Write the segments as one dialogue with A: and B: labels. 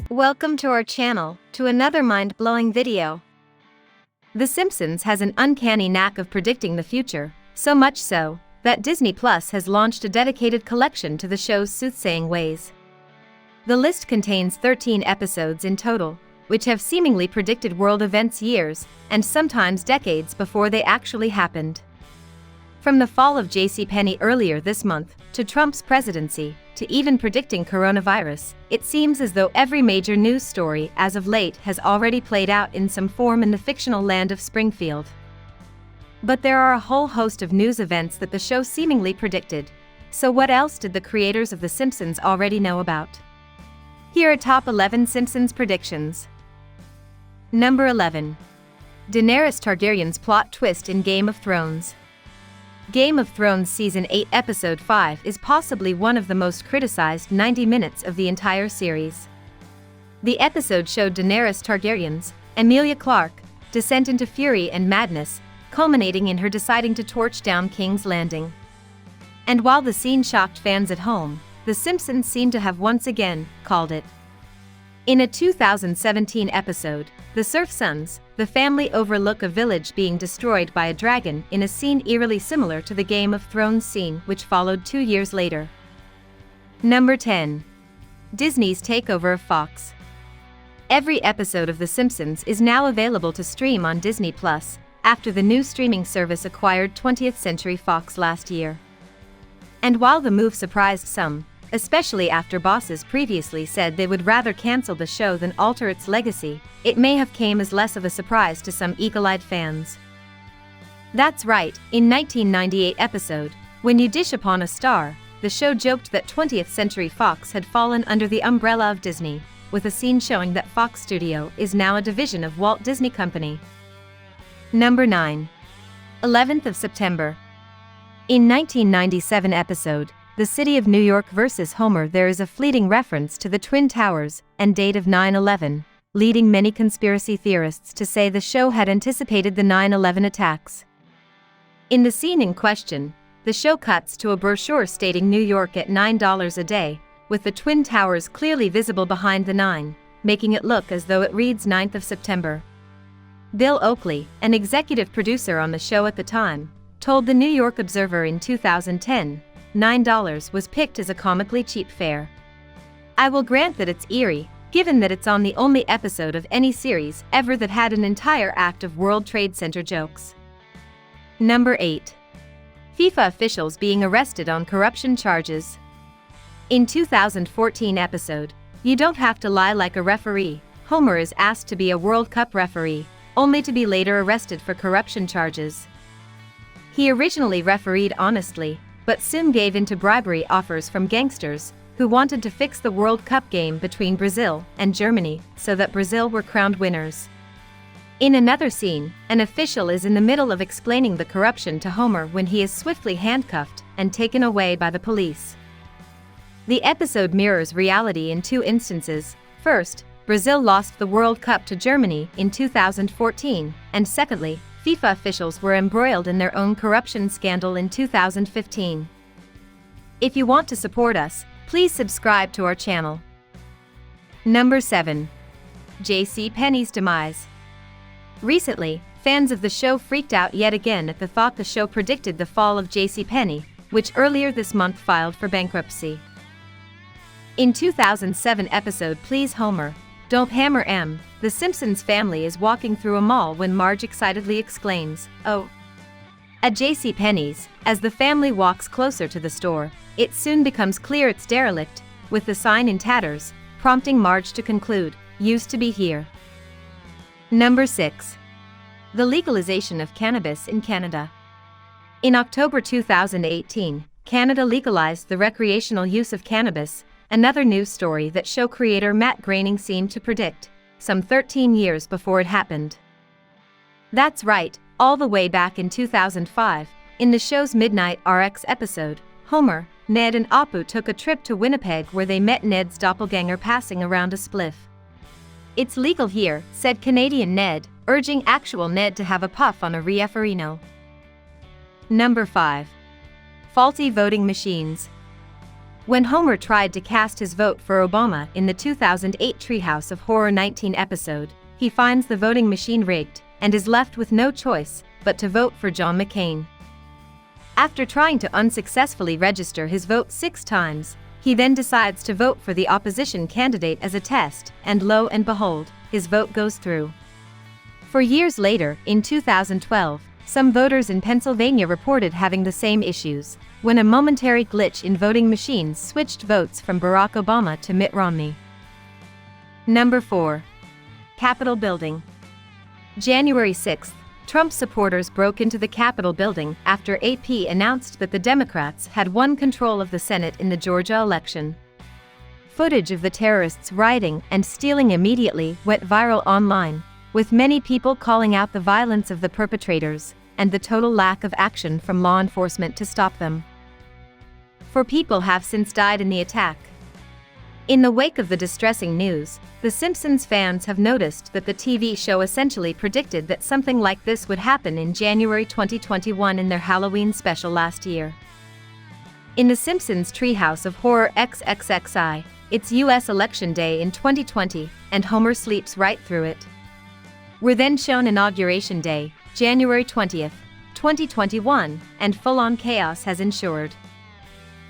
A: Welcome to our channel, to another mind-blowing video. The Simpsons has an uncanny knack of predicting the future, so much so that Disney Plus has launched a dedicated collection to the show's soothsaying ways. The list contains 13 episodes in total, which have seemingly predicted world events years, and sometimes decades before they actually happened. From the fall of JCPenney earlier this month, to Trump's presidency, to even predicting coronavirus, it seems as though every major news story as of late has already played out in some form in the fictional land of Springfield. But there are a whole host of news events that the show seemingly predicted. So what else did the creators of The Simpsons already know about? Here are top 11 Simpsons predictions. Number 11. Daenerys Targaryen's plot twist in Game of Thrones. Game of Thrones Season 8 Episode 5 is possibly one of the most criticized 90 minutes of the entire series. The episode showed Daenerys Targaryen's, Emilia Clarke, descent into fury and madness, culminating in her deciding to torch down King's Landing. And while the scene shocked fans at home, The Simpsons seem to have once again called it. In a 2017 episode, The Surf Sons, the family overlook a village being destroyed by a dragon in a scene eerily similar to the Game of Thrones scene which followed 2 years later. Number 10. Disney's takeover of Fox. Every episode of The Simpsons is now available to stream on Disney Plus, after the new streaming service acquired 20th Century Fox last year. And while the move surprised some, especially after bosses previously said they would rather cancel the show than alter its legacy, it may have came as less of a surprise to some eagle-eyed fans. That's right, in 1998 episode, When You Dish Upon a Star, the show joked that 20th Century Fox had fallen under the umbrella of Disney, with a scene showing that Fox Studio is now a division of Walt Disney Company. Number 9. 11th of September. In 1997 episode, The City of New York vs. Homer, there is a fleeting reference to the Twin Towers and date of 9/11, leading many conspiracy theorists to say the show had anticipated the 9/11 attacks. In the scene in question, the show cuts to a brochure stating New York at $9 a day, with the Twin Towers clearly visible behind the 9, making it look as though it reads 9th of September. Bill Oakley, an executive producer on the show at the time, told the New York Observer in 2010, $9 was picked as a comically cheap fare. I will grant that it's eerie, given that it's on the only episode of any series ever that had an entire act of World Trade Center jokes. Number 8. FIFA officials being arrested on corruption charges. In 2014 episode, You Don't Have to Lie Like a Referee, Homer is asked to be a World Cup referee, only to be later arrested for corruption charges. He originally refereed honestly, but soon gave in to bribery offers from gangsters who wanted to fix the World Cup game between Brazil and Germany so that Brazil were crowned winners. In another scene, an official is in the middle of explaining the corruption to Homer when he is swiftly handcuffed and taken away by the police. The episode mirrors reality in two instances. First, Brazil lost the World Cup to Germany in 2014, and secondly, FIFA officials were embroiled in their own corruption scandal in 2015. If you want to support us, please subscribe to our channel. Number 7. JCPenney's demise. Recently, fans of the show freaked out yet again at the thought the show predicted the fall of JCPenney, which earlier this month filed for bankruptcy. In 2007 episode Please Homer, Don't Hammer M, the Simpsons family is walking through a mall when Marge excitedly exclaims, "Oh!" at JCPenney's. As the family walks closer to the store, it soon becomes clear it's derelict, with the sign in tatters, prompting Marge to conclude, "Used to be here." Number 6. The legalization of cannabis in Canada. In October 2018, Canada legalized the recreational use of cannabis, another news story that show creator Matt Groening seemed to predict, some 13 years before it happened. That's right, all the way back in 2005, in the show's Midnight RX episode, Homer, Ned and Apu took a trip to Winnipeg where they met Ned's doppelganger passing around a spliff. "It's legal here," said Canadian Ned, urging actual Ned to have a puff on a Reeferino. Number 5. Faulty voting machines. When Homer tried to cast his vote for Obama in the 2008 Treehouse of Horror 19 episode, he finds the voting machine rigged and is left with no choice but to vote for John McCain. After trying to unsuccessfully register his vote 6 times, he then decides to vote for the opposition candidate as a test, and lo and behold, his vote goes through. For years later, in 2012, some voters in Pennsylvania reported having the same issues, when a momentary glitch in voting machines switched votes from Barack Obama to Mitt Romney. Number 4. Capitol Building. January 6, Trump supporters broke into the Capitol building after AP announced that the Democrats had won control of the Senate in the Georgia election. Footage of the terrorists rioting and stealing immediately went viral online, with many people calling out the violence of the perpetrators and the total lack of action from law enforcement to stop them. 4 people have since died in the attack. In the wake of the distressing news, the Simpsons fans have noticed that the TV show essentially predicted that something like this would happen in January 2021 in their Halloween special last year. In The Simpsons Treehouse of Horror XXXI, it's US Election Day in 2020, and Homer sleeps right through it. We're then shown Inauguration Day, January 20th, 2021, and full-on chaos has ensued.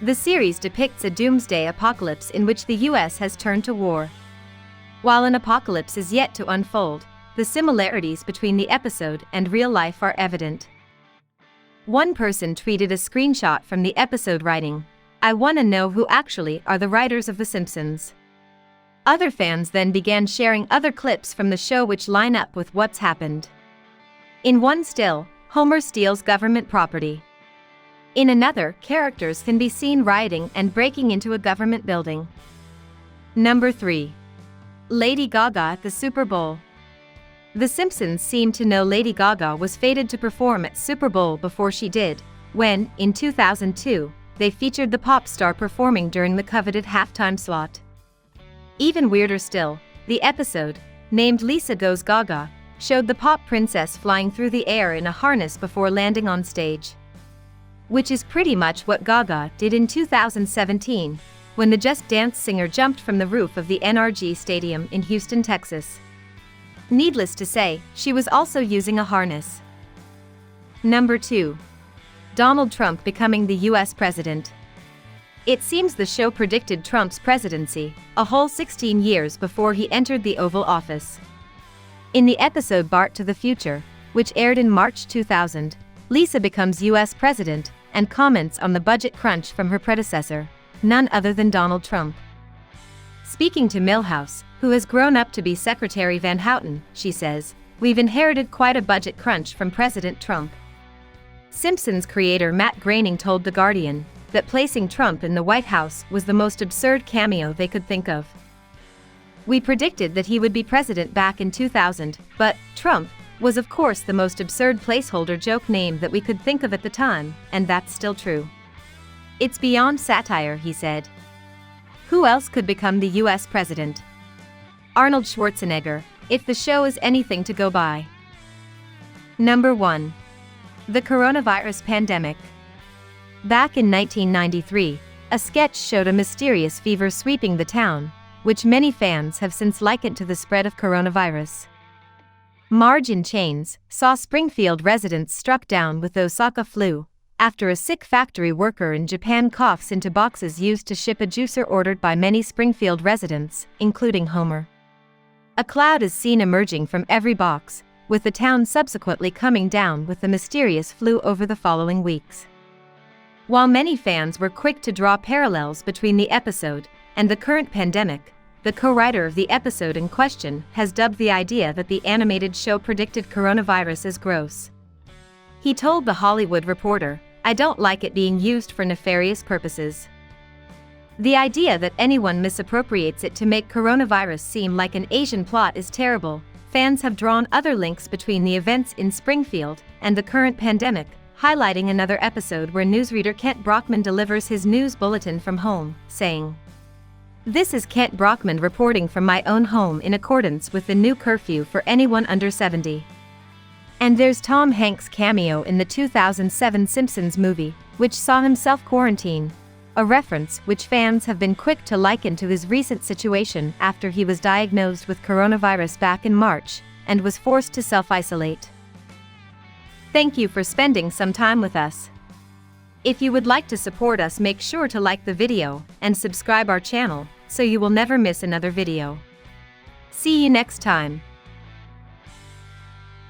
A: The series depicts a doomsday apocalypse in which the US has turned to war. While an apocalypse is yet to unfold, the similarities between the episode and real life are evident. One person tweeted a screenshot from the episode writing, "I wanna know who actually are the writers of The Simpsons." Other fans then began sharing other clips from the show which line up with what's happened. In one still, Homer steals government property. In another, characters can be seen rioting and breaking into a government building. Number 3. Lady Gaga at the Super Bowl. The Simpsons seemed to know Lady Gaga was fated to perform at Super Bowl before she did, when, in 2002, they featured the pop star performing during the coveted halftime slot. Even weirder still, the episode, named Lisa Goes Gaga, showed the pop princess flying through the air in a harness before landing on stage. Which is pretty much what Gaga did in 2017, when the Just Dance singer jumped from the roof of the NRG Stadium in Houston, Texas. Needless to say, she was also using a harness. Number 2. Donald Trump becoming the US president. It seems the show predicted Trump's presidency, a whole 16 years before he entered the Oval Office. In the episode Bart to the Future, which aired in March 2000, Lisa becomes US president and comments on the budget crunch from her predecessor, none other than Donald Trump. Speaking to Milhouse, who has grown up to be Secretary Van Houten, she says, "We've inherited quite a budget crunch from President Trump." Simpsons creator Matt Groening told The Guardian that placing Trump in the White House was the most absurd cameo they could think of. "We predicted that he would be president back in 2000, but Trump was of course the most absurd placeholder joke name that we could think of at the time, and that's still true. It's beyond satire," he said. Who else could become the US president? Arnold Schwarzenegger, if the show is anything to go by. Number 1. The coronavirus pandemic. Back in 1993, a sketch showed a mysterious fever sweeping the town, which many fans have since likened to the spread of coronavirus. Marge in Chains saw Springfield residents struck down with the Osaka flu, after a sick factory worker in Japan coughs into boxes used to ship a juicer ordered by many Springfield residents, including Homer. A cloud is seen emerging from every box, with the town subsequently coming down with the mysterious flu over the following weeks. While many fans were quick to draw parallels between the episode and the current pandemic, the co-writer of the episode in question has dubbed the idea that the animated show predicted coronavirus as gross. He told The Hollywood Reporter, "I don't like it being used for nefarious purposes. The idea that anyone misappropriates it to make coronavirus seem like an Asian plot is terrible." Fans have drawn other links between the events in Springfield and the current pandemic, highlighting another episode where newsreader Kent Brockman delivers his news bulletin from home, saying, "This is Kent Brockman reporting from my own home in accordance with the new curfew for anyone under 70. And there's Tom Hanks' cameo in the 2007 Simpsons movie, which saw him self-quarantine, a reference which fans have been quick to liken to his recent situation after he was diagnosed with coronavirus back in March and was forced to self-isolate. Thank you for spending some time with us. If you would like to support us, make sure to like the video and subscribe our channel so you will never miss another video. See you next time.